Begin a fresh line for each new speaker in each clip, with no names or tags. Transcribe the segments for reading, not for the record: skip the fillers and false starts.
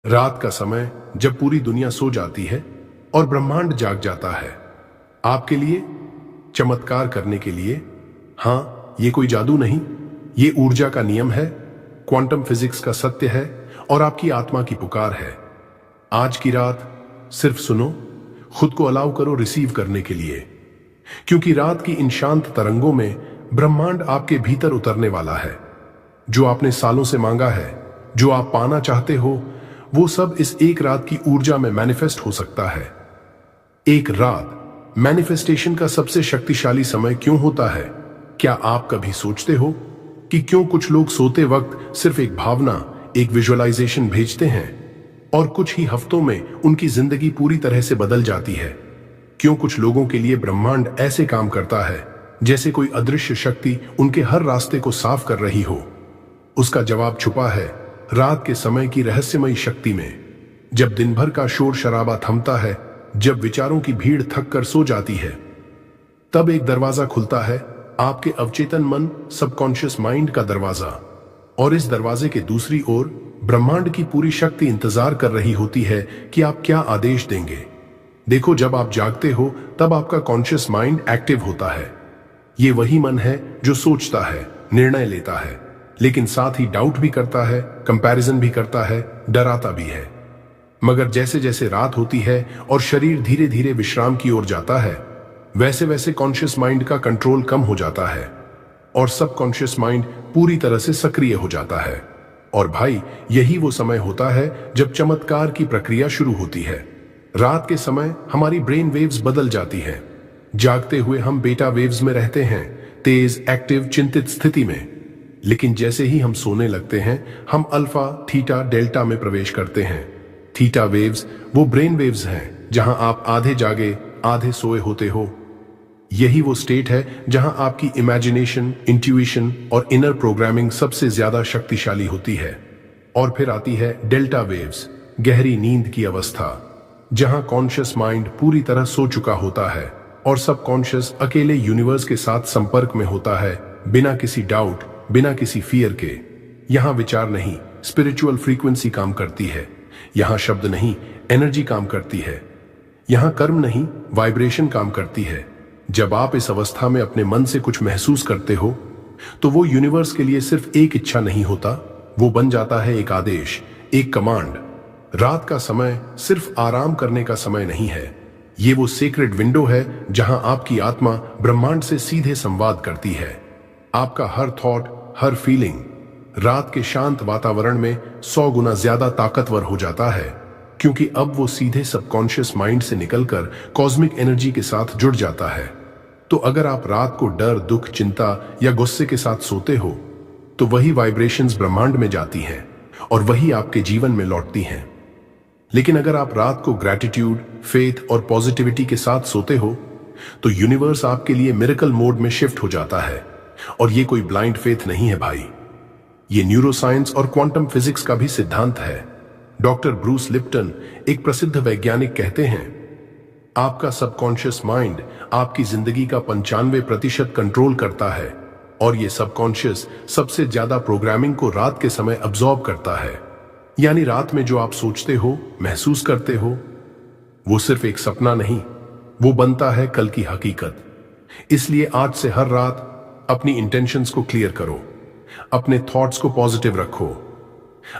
रात का समय जब पूरी दुनिया सो जाती है और ब्रह्मांड जाग जाता है, आपके लिए चमत्कार करने के लिए। हां, ये कोई जादू नहीं, ये ऊर्जा का नियम है, क्वांटम फिजिक्स का सत्य है और आपकी आत्मा की पुकार है। आज की रात सिर्फ सुनो, खुद को अलाउ करो रिसीव करने के लिए, क्योंकि रात की इन शांत तरंगों में ब्रह्मांड आपके भीतर उतरने वाला है। जो आपने सालों से मांगा है, जो आप पाना चाहते हो, वो सब इस एक रात की ऊर्जा में मैनिफेस्ट हो सकता है। एक रात मैनिफेस्टेशन का सबसे शक्तिशाली समय क्यों होता है? क्या आप कभी सोचते हो कि क्यों कुछ लोग सोते वक्त सिर्फ एक भावना, एक विजुअलाइजेशन भेजते हैं और कुछ ही हफ्तों में उनकी जिंदगी पूरी तरह से बदल जाती है? क्यों कुछ लोगों के लिए ब्रह्मांड ऐसे काम करता है जैसे कोई अदृश्य शक्ति उनके हर रास्ते को साफ कर रही हो? उसका जवाब छुपा है रात के समय की रहस्यमयी शक्ति में। जब दिन भर का शोर शराबा थमता है, जब विचारों की भीड़ थक कर सो जाती है, तब एक दरवाजा खुलता है, आपके अवचेतन मन, सबकॉन्शियस माइंड का दरवाजा। और इस दरवाजे के दूसरी ओर ब्रह्मांड की पूरी शक्ति इंतजार कर रही होती है कि आप क्या आदेश देंगे। देखो, जब आप जागते हो तब आपका कॉन्शियस माइंड एक्टिव होता है। ये वही मन है जो सोचता है, निर्णय लेता है, लेकिन साथ ही डाउट भी करता है, कंपैरिजन भी करता है, डराता भी है। मगर जैसे जैसे रात होती है और शरीर धीरे धीरे विश्राम की ओर जाता है, वैसे वैसे कॉन्शियस माइंड का कंट्रोल कम हो जाता है और सबकॉन्शियस माइंड पूरी तरह से सक्रिय हो जाता है। और भाई, यही वो समय होता है जब चमत्कार की प्रक्रिया शुरू होती है। रात के समय हमारी ब्रेन वेव्स बदल जाती हैं। जागते हुए हम बीटा वेव्स में रहते हैं, तेज, एक्टिव, चिंतित स्थिति में। लेकिन जैसे ही हम सोने लगते हैं, हम अल्फा, थीटा, डेल्टा में प्रवेश करते हैं। थीटा वेव्स वो ब्रेन वेव्स हैं जहां आप आधे जागे आधे सोए होते हो। यही वो स्टेट है जहां आपकी इमेजिनेशन, इंट्यूशन और इनर प्रोग्रामिंग सबसे ज्यादा शक्तिशाली होती है। और फिर आती है डेल्टा वेव्स, गहरी नींद की अवस्था, जहां कॉन्शियस माइंड पूरी तरह सो चुका होता है और सबकॉन्शियस अकेले यूनिवर्स के साथ संपर्क में होता है, बिना किसी डाउट, बिना किसी फियर के। यहां विचार नहीं, स्पिरिचुअल फ्रीक्वेंसी काम करती है। यहां शब्द नहीं, एनर्जी काम करती है। यहां कर्म नहीं, वाइब्रेशन काम करती है। जब आप इस अवस्था में अपने मन से कुछ महसूस करते हो, तो वो यूनिवर्स के लिए सिर्फ एक इच्छा नहीं होता, वो बन जाता है एक आदेश, एक कमांड। रात का समय सिर्फ आराम करने का समय नहीं है, ये वो सीक्रेट विंडो है जहां आपकी आत्मा ब्रह्मांड से सीधे संवाद करती है। आपका हर थॉट, हर फीलिंग रात के शांत वातावरण में 100 गुना ज्यादा ताकतवर हो जाता है, क्योंकि अब वो सीधे सबकॉन्शियस माइंड से निकलकर कॉस्मिक एनर्जी के साथ जुड़ जाता है। तो अगर आप रात को डर, दुख, चिंता या गुस्से के साथ सोते हो, तो वही वाइब्रेशंस ब्रह्मांड में जाती हैं और वही आपके जीवन में लौटती हैं। लेकिन अगर आप रात को ग्रैटिट्यूड, फेथ और पॉजिटिविटी के साथ सोते हो, तो यूनिवर्स आपके लिए मिरेकल मोड में शिफ्ट हो जाता है। और ये कोई ब्लाइंड फेथ नहीं है भाई, ये न्यूरोसाइंस और क्वांटम फिजिक्स का भी सिद्धांत है। डॉक्टर ब्रूस लिप्टन, एक प्रसिद्ध वैज्ञानिक, कहते हैं, आपका सबकॉन्शियस माइंड आपकी जिंदगी का 95% कंट्रोल करता है और ये सबकॉन्शियस सबसे ज्यादा प्रोग्रामिंग को रात के समय अब्सॉर्ब करता है। यानी रात में जो आप सोचते हो, महसूस करते हो, वो सिर्फ एक सपना नहीं, वो बनता है कल की हकीकत। इसलिए आज से हर रात अपनी इंटेंशंस को क्लियर करो, अपने थॉट्स को पॉजिटिव रखो,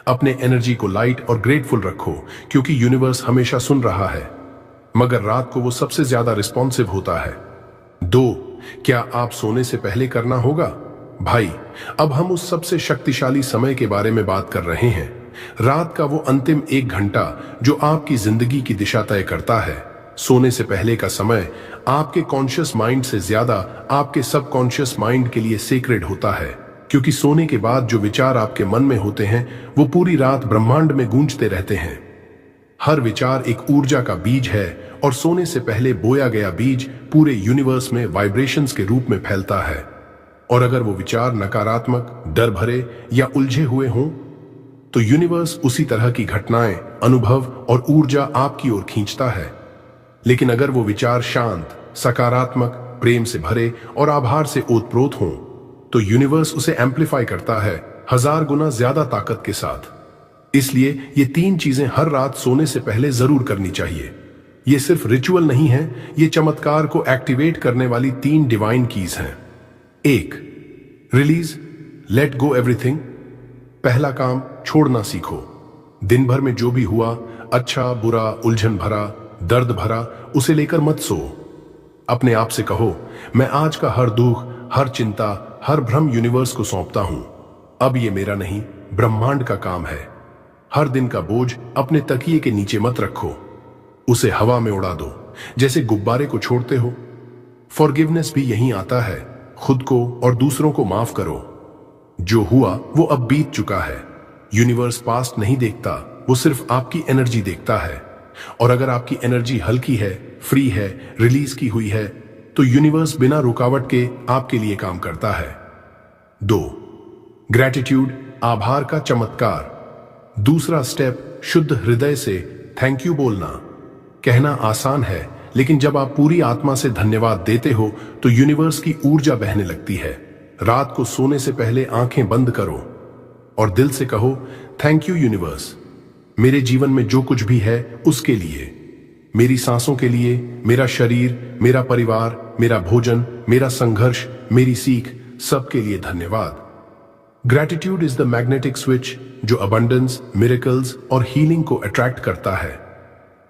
अपने एनर्जी को लाइट और ग्रेटफुल रखो, क्योंकि यूनिवर्स हमेशा सुन रहा है, मगर रात को वो सबसे ज्यादा रिस्पॉन्सिव होता है। 2, क्या आप सोने से पहले करना होगा? भाई, अब हम उस सबसे शक्तिशाली समय के बारे में बात कर रहे हैं। रात का वो अंतिम 1 घंटा जो आपकी जिंदगी की दिशा तय करता है। सोने से पहले का समय आपके कॉन्शियस माइंड से ज्यादा आपके सबकॉन्शियस माइंड के लिए सेक्रेड होता है, क्योंकि सोने के बाद जो विचार आपके मन में होते हैं, वो पूरी रात ब्रह्मांड में गूंजते रहते हैं। हर विचार एक ऊर्जा का बीज है और सोने से पहले बोया गया बीज पूरे यूनिवर्स में वाइब्रेशंस के रूप में फैलता है। और अगर वो विचार नकारात्मक, डर भरे या उलझे हुए हों, तो यूनिवर्स उसी तरह की घटनाएं, अनुभव और ऊर्जा आपकी ओर खींचता है। लेकिन अगर वो विचार शांत, सकारात्मक, प्रेम से भरे और आभार से ओतप्रोत हों, तो यूनिवर्स उसे एम्प्लीफाई करता है 1000 गुना ज्यादा ताकत के साथ। इसलिए ये 3 चीजें हर रात सोने से पहले जरूर करनी चाहिए। ये सिर्फ रिचुअल नहीं है, ये चमत्कार को एक्टिवेट करने वाली 3 डिवाइन कीज हैं। 1, रिलीज, लेट गो एवरीथिंग। पहला काम, छोड़ना सीखो। दिन भर में जो भी हुआ, अच्छा बुरा, उलझन भरा, दर्द भरा, उसे लेकर मत सो। अपने आप से कहो, मैं आज का हर दुख, हर चिंता, हर भ्रम यूनिवर्स को सौंपता हूं। अब ये मेरा नहीं, ब्रह्मांड का काम है। हर दिन का बोझ अपने तकिए के नीचे मत रखो, उसे हवा में उड़ा दो, जैसे गुब्बारे को छोड़ते हो। फॉरगिवनेस भी यहीं आता है। खुद को और दूसरों को माफ करो। जो हुआ वो अब बीत चुका है। यूनिवर्स पास्ट नहीं देखता, वो सिर्फ आपकी एनर्जी देखता है। और अगर आपकी एनर्जी हल्की है, फ्री है, रिलीज की हुई है, तो यूनिवर्स बिना रुकावट के आपके लिए काम करता है। 2, ग्रैटिट्यूड, आभार का चमत्कार। दूसरा स्टेप, शुद्ध हृदय से थैंक यू बोलना। कहना आसान है, लेकिन जब आप पूरी आत्मा से धन्यवाद देते हो तो यूनिवर्स की ऊर्जा बहने लगती है। रात को सोने से पहले आंखें बंद करो और दिल से कहो, थैंक यू यूनिवर्स, मेरे जीवन में जो कुछ भी है उसके लिए, मेरी सांसों के लिए, मेरा शरीर, मेरा परिवार, मेरा भोजन, मेरा संघर्ष, मेरी सीख, सबके लिए धन्यवाद। Gratitude is the magnetic switch जो अबंडेंस, मिरेकल्स और हीलिंग को अट्रैक्ट करता है।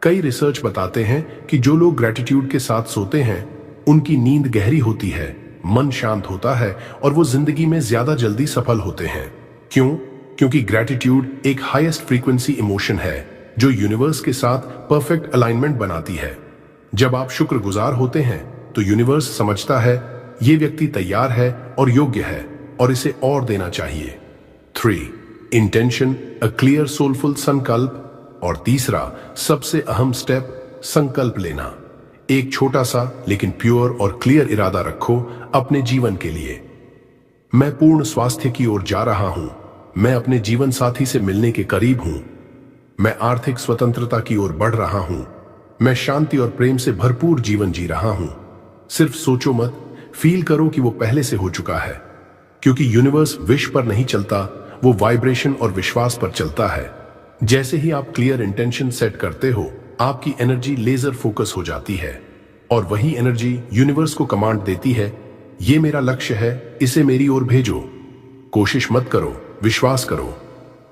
कई रिसर्च बताते हैं कि जो लोग ग्रैटिट्यूड के साथ सोते हैं, उनकी नींद गहरी होती है, मन शांत होता है और वो जिंदगी में ज्यादा जल्दी सफल होते हैं। क्यों? क्योंकि ग्रैटिट्यूड एक हाईएस्ट फ्रीक्वेंसी इमोशन है जो यूनिवर्स के साथ परफेक्ट अलाइनमेंट बनाती है। जब आप शुक्रगुजार होते हैं तो यूनिवर्स समझता है ये व्यक्ति तैयार है और योग्य है और इसे और देना चाहिए। 3, इंटेंशन, अ क्लियर सोलफुल संकल्प। और तीसरा सबसे अहम स्टेप, संकल्प लेना। एक छोटा सा लेकिन प्योर और क्लियर इरादा रखो अपने जीवन के लिए। मैं पूर्ण स्वास्थ्य की ओर जा रहा हूं। मैं अपने जीवन साथी से मिलने के करीब हूं। मैं आर्थिक स्वतंत्रता की ओर बढ़ रहा हूं। मैं शांति और प्रेम से भरपूर जीवन जी रहा हूं। सिर्फ सोचो मत, फील करो कि वो पहले से हो चुका है। क्योंकि यूनिवर्स विश पर नहीं चलता, वो वाइब्रेशन और विश्वास पर चलता है। जैसे ही आप क्लियर इंटेंशन सेट करते हो, आपकी एनर्जी लेजर फोकस हो जाती है और वही एनर्जी यूनिवर्स को कमांड देती है, ये मेरा लक्ष्य है, इसे मेरी ओर भेजो। कोशिश मत करो, विश्वास करो।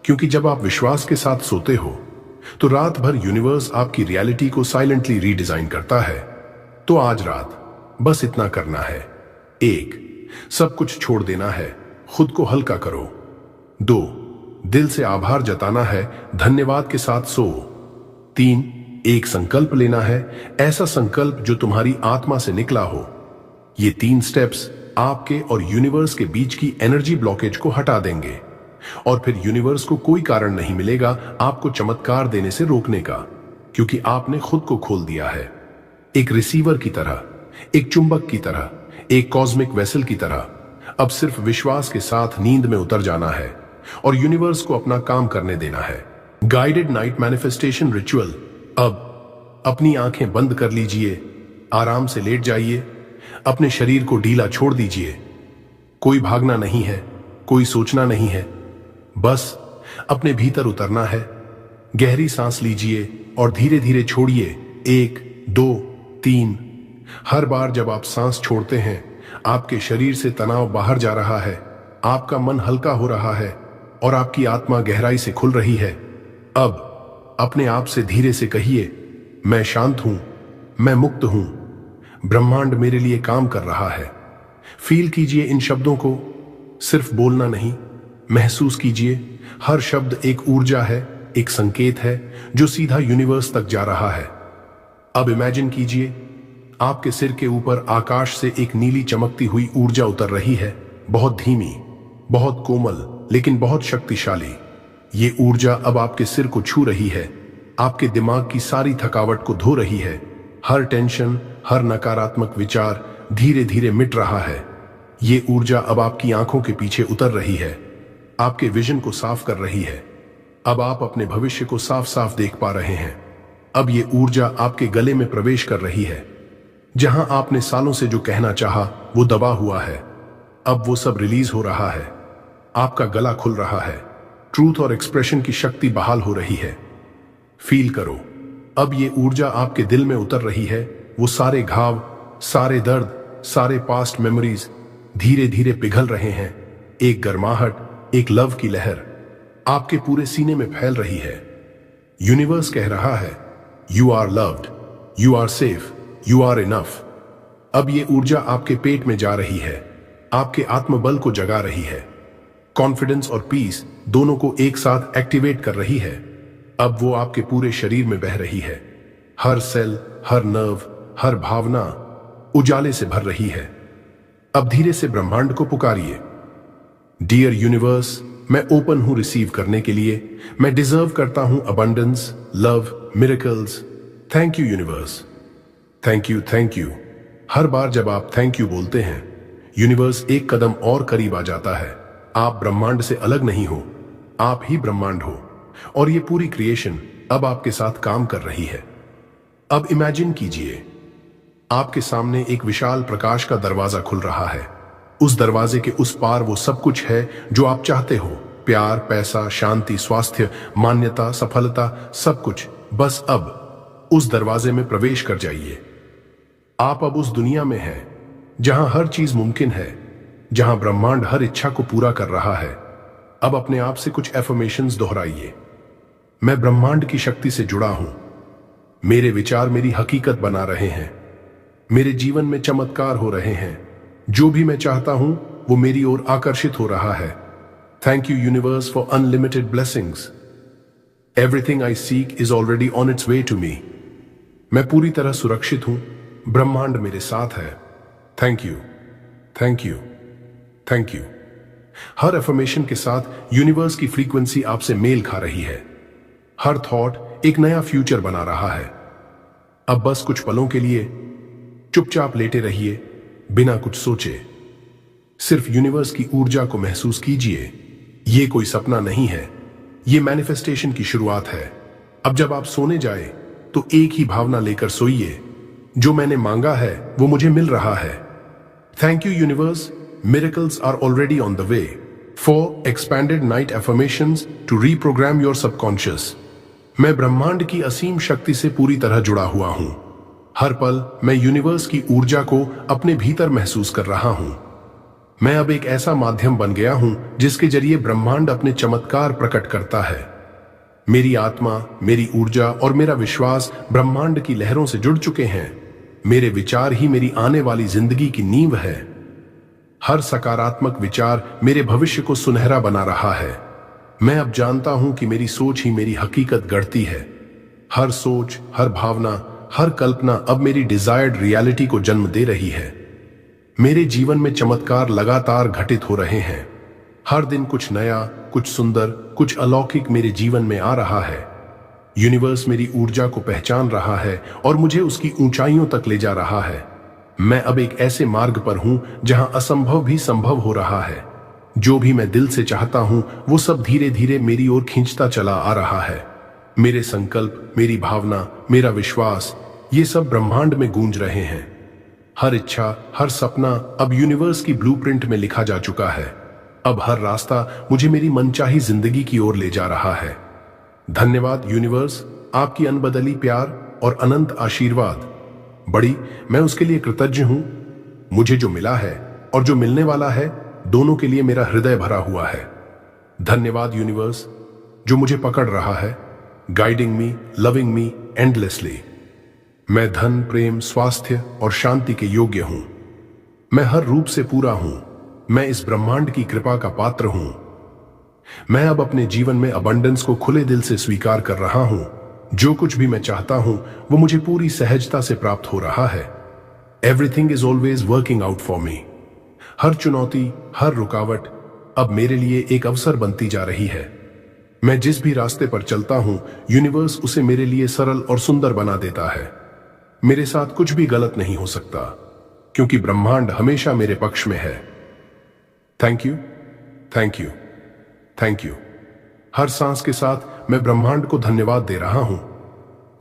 क्योंकि जब आप विश्वास के साथ सोते हो तो रात भर यूनिवर्स आपकी रियलिटी को साइलेंटली रीडिजाइन करता है। तो आज रात बस इतना करना है। 1, सब कुछ छोड़ देना है, खुद को हल्का करो। 2, दिल से आभार जताना है, धन्यवाद के साथ सो। 3, एक संकल्प लेना है, ऐसा संकल्प जो तुम्हारी आत्मा से निकला हो। ये 3 स्टेप्स आपके और यूनिवर्स के बीच की एनर्जी ब्लॉकेज को हटा देंगे और फिर यूनिवर्स को कोई कारण नहीं मिलेगा आपको चमत्कार देने से रोकने का, क्योंकि आपने खुद को खोल दिया है। एक रिसीवर की तरह, एक चुंबक की तरह, एक कॉस्मिक वेसल की तरह। अब सिर्फ विश्वास के साथ नींद में उतर जाना है और यूनिवर्स को अपना काम करने देना है। Guided night manifestation ritual. अब अपनी आंखें बंद कर लीजिए, आराम से लेट जाइए, अपने शरीर को ढीला छोड़ दीजिए। कोई भागना नहीं है, कोई सोचना नहीं है, बस अपने भीतर उतरना है। गहरी सांस लीजिए और धीरे धीरे छोड़िए। 1, 2, 3। हर बार जब आप सांस छोड़ते हैं, आपके शरीर से तनाव बाहर जा रहा है, आपका मन हल्का हो रहा है और आपकी आत्मा गहराई से खुल रही है। अब अपने आप से धीरे से कहिए, मैं शांत हूं, मैं मुक्त हूं, ब्रह्मांड मेरे लिए काम कर रहा है। फील कीजिए इन शब्दों को, सिर्फ बोलना नहीं, महसूस कीजिए। हर शब्द एक ऊर्जा है, एक संकेत है जो सीधा यूनिवर्स तक जा रहा है। अब इमेजिन कीजिए, आपके सिर के ऊपर आकाश से एक नीली चमकती हुई ऊर्जा उतर रही है, बहुत धीमी, बहुत कोमल, लेकिन बहुत शक्तिशाली। ये ऊर्जा अब आपके सिर को छू रही है, आपके दिमाग की सारी थकावट को धो रही है। हर टेंशन, हर नकारात्मक विचार धीरे धीरे मिट रहा है। ये ऊर्जा अब आपकी आंखों के पीछे उतर रही है, आपके विजन को साफ कर रही है। अब आप अपने भविष्य को साफ साफ देख पा रहे हैं। अब ये ऊर्जा आपके गले में प्रवेश कर रही है। जहां आपने सालों से जो कहना चाहा वो दबा हुआ है, अब वो सब रिलीज हो रहा है। आपका गला खुल रहा है, ट्रूथ और एक्सप्रेशन की शक्ति बहाल हो रही है। फील करो, अब ये ऊर्जा आपके दिल में उतर रही है। वो सारे घाव, सारे दर्द, सारे पास्ट मेमोरीज धीरे धीरे पिघल रहे हैं। एक गर्माहट, एक लव की लहर आपके पूरे सीने में फैल रही है। यूनिवर्स कह रहा है, you are loved, you are safe, you are enough. अब ये ऊर्जा आपके पेट में जा रही है, आपके आत्मबल को जगा रही है, कॉन्फिडेंस और पीस दोनों को एक साथ एक्टिवेट कर रही है। अब वो आपके पूरे शरीर में बह रही है। हर सेल, हर नर्व, हर भावना उजाले से भर रही है। अब धीरे से ब्रह्मांड को पुकारिए, डियर यूनिवर्स, मैं ओपन हूं रिसीव करने के लिए। मैं डिजर्व करता हूं abundance, love, miracles. Thank you universe, thank you, thank you. हर बार जब आप थैंक यू बोलते हैं, यूनिवर्स एक कदम और करीब आ जाता है। आप ब्रह्मांड से अलग नहीं हो, आप ही ब्रह्मांड हो, और ये पूरी क्रिएशन अब आपके साथ काम कर रही है। अब इमेजिन कीजिए, आपके सामने एक विशाल प्रकाश का दरवाजा खुल रहा है। उस दरवाजे के उस पार वो सब कुछ है जो आप चाहते हो, प्यार, पैसा, शांति, स्वास्थ्य, मान्यता, सफलता, सब कुछ। बस अब उस दरवाजे में प्रवेश कर जाइए। आप अब उस दुनिया में हैं जहां हर चीज मुमकिन है, जहां ब्रह्मांड हर इच्छा को पूरा कर रहा है। अब अपने आप से कुछ एफर्मेशंस दोहराइए। मैं ब्रह्मांड की शक्ति से जुड़ा हूं, मेरे विचार मेरी हकीकत बना रहे हैं, मेरे जीवन में चमत्कार हो रहे हैं, जो भी मैं चाहता हूं वो मेरी ओर आकर्षित हो रहा है। Thank you universe for unlimited blessings. Everything I seek is already on its way to me. मैं पूरी तरह सुरक्षित हूं, ब्रह्मांड मेरे साथ है। Thank you, thank you, thank you. हर अफर्मेशन के साथ यूनिवर्स की फ्रीक्वेंसी आपसे मेल खा रही है। हर थॉट एक नया फ्यूचर बना रहा है। अब बस कुछ पलों के लिए चुपचाप लेटे रहिए, बिना कुछ सोचे। सिर्फ यूनिवर्स की ऊर्जा को महसूस कीजिए। ये कोई सपना नहीं है, ये मैनिफेस्टेशन की शुरुआत है। अब जब आप सोने जाए तो एक ही भावना लेकर सोइए, जो मैंने मांगा है वो मुझे मिल रहा है। Thank you universe, miracles are already on the way. 4 expanded night affirmations to reprogram your subconscious. मैं ब्रह्मांड की असीम शक्ति से पूरी तरह जुड़ा हुआ हूं। हर पल मैं यूनिवर्स की ऊर्जा को अपने भीतर महसूस कर रहा हूं। मैं अब एक ऐसा माध्यम बन गया हूं जिसके जरिए ब्रह्मांड अपने चमत्कार प्रकट करता है। मेरी आत्मा, मेरी ऊर्जा और मेरा विश्वास ब्रह्मांड की लहरों से जुड़ चुके हैं। मेरे विचार ही मेरी आने वाली जिंदगी की नींव है। हर सकारात्मक विचार मेरे भविष्य को सुनहरा बना रहा है। मैं अब जानता हूं कि मेरी सोच ही मेरी हकीकत गढ़ती है। हर सोच, हर भावना, हर कल्पना अब मेरी डिजायर्ड रियलिटी को जन्म दे रही है। मेरे जीवन में चमत्कार लगातार घटित हो रहे हैं। हर दिन कुछ नया, कुछ सुंदर, कुछ अलौकिक मेरे जीवन में आ रहा है। यूनिवर्स मेरी ऊर्जा को पहचान रहा है और मुझे उसकी ऊंचाइयों तक ले जा रहा है। मैं अब एक ऐसे मार्ग पर हूं जहां असंभव भी संभव हो रहा है। जो भी मैं दिल से चाहता हूं वो सब धीरे धीरे मेरी ओर खींचता चला आ रहा है। मेरे संकल्प, मेरी भावना, मेरा विश्वास, ये सब ब्रह्मांड में गूंज रहे हैं। हर इच्छा, हर सपना अब यूनिवर्स की ब्लूप्रिंट में लिखा जा चुका है। अब हर रास्ता मुझे मेरी मनचाही जिंदगी की ओर ले जा रहा है। धन्यवाद यूनिवर्स, आपकी अनबदली प्यार और अनंत आशीर्वाद। बड़ी मैं उसके लिए कृतज्ञ हूं। मुझे जो मिला है और जो मिलने वाला है, दोनों के लिए मेरा हृदय भरा हुआ है। धन्यवाद यूनिवर्स, जो मुझे पकड़ रहा है, गाइडिंग मी, लविंग मी एंडलेसली। मैं धन, प्रेम, स्वास्थ्य और शांति के योग्य हूं। मैं हर रूप से पूरा हूं। मैं इस ब्रह्मांड की कृपा का पात्र हूं। मैं अब अपने जीवन में अबंडेंस को खुले दिल से स्वीकार कर रहा हूं। जो कुछ भी मैं चाहता हूं वो मुझे पूरी सहजता से प्राप्त हो रहा है। Everything is always working out for me. हर चुनौती, हर रुकावट अब मेरे लिए एक अवसर बनती जा रही है। मैं जिस भी रास्ते पर चलता हूं, यूनिवर्स उसे मेरे लिए सरल और सुंदर बना देता है। मेरे साथ कुछ भी गलत नहीं हो सकता, क्योंकि ब्रह्मांड हमेशा मेरे पक्ष में है। Thank you, thank you, thank you. हर सांस के साथ मैं ब्रह्मांड को धन्यवाद दे रहा हूं।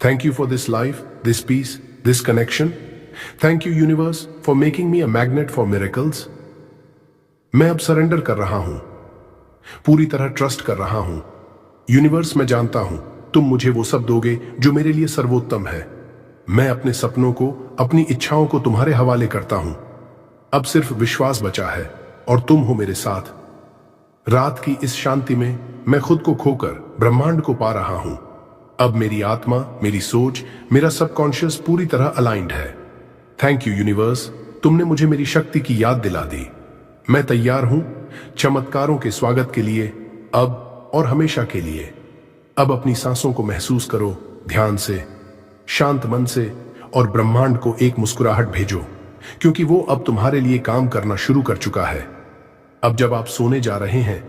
Thank you for this life, this peace, this connection. Thank you universe for making me a magnet for miracles. मैं अब सरेंडर कर रहा हूं। पूरी तरह ट्रस्ट कर रहा हूं। यूनिवर्स, मैं जानता हूं तुम मुझे वो सब दोगे जो मेरे लिए सर्वोत्तम है। मैं अपने सपनों को, अपनी इच्छाओं को तुम्हारे हवाले करता हूं। अब सिर्फ विश्वास बचा है और तुम हो मेरे साथ। रात की इस शांति में मैं खुद को खोकर ब्रह्मांड को पा रहा हूं। अब मेरी आत्मा, मेरी सोच, मेरा सबकॉन्शियस पूरी तरह अलाइंड है। थैंक यू यूनिवर्स, तुमने मुझे मेरी शक्ति की याद दिला दी। मैं तैयार हूं चमत्कारों के स्वागत के लिए, अब और हमेशा के लिए। अब अपनी सांसों को महसूस करो ध्यान से, शांत मन से, और ब्रह्मांड को एक मुस्कुराहट भेजो, क्योंकि वो अब तुम्हारे लिए काम करना शुरू कर चुका है। अब जब आप सोने जा रहे हैं,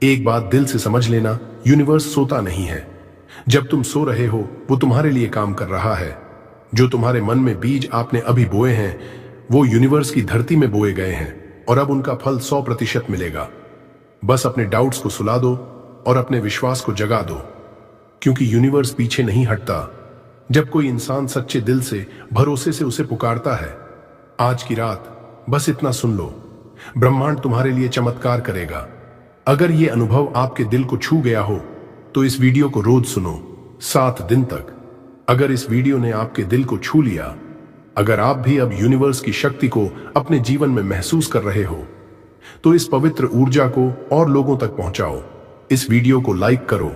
एक बात दिल से समझ लेना, यूनिवर्स सोता नहीं है। जब तुम सो रहे हो, वो तुम्हारे लिए काम कर रहा है। जो तुम्हारे मन में बीज आपने अभी बोए हैं, वो यूनिवर्स की धरती में बोए गए हैं, और अब उनका फल 100% मिलेगा। बस अपने डाउट्स को सुला दो और अपने विश्वास को जगा दो, क्योंकि यूनिवर्स पीछे नहीं हटता जब कोई इंसान सच्चे दिल से, भरोसे से उसे पुकारता है। आज की रात बस इतना सुन लो, ब्रह्मांड तुम्हारे लिए चमत्कार करेगा। अगर ये अनुभव आपके दिल को छू गया हो तो इस वीडियो को रोज सुनो 7 दिन तक। अगर इस वीडियो ने आपके दिल को छू लिया, अगर आप भी अब यूनिवर्स की शक्ति को अपने जीवन में महसूस कर रहे हो, तो इस पवित्र ऊर्जा को और लोगों तक पहुंचाओ। इस वीडियो को लाइक करो,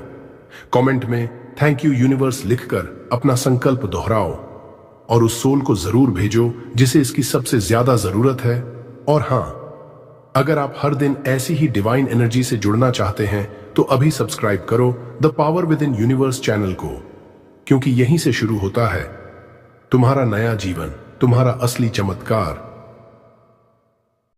कमेंट में थैंक यू यूनिवर्स लिखकर अपना संकल्प दोहराओ, और उस सोल को जरूर भेजो जिसे इसकी सबसे ज्यादा जरूरत है। और हां, अगर आप हर दिन ऐसी ही डिवाइन एनर्जी से जुड़ना चाहते हैं तो अभी सब्सक्राइब करो the power with in universe channel को, क्योंकि यहीं से शुरू होता है तुम्हारा नया जीवन, तुम्हारा असली चमत्कार।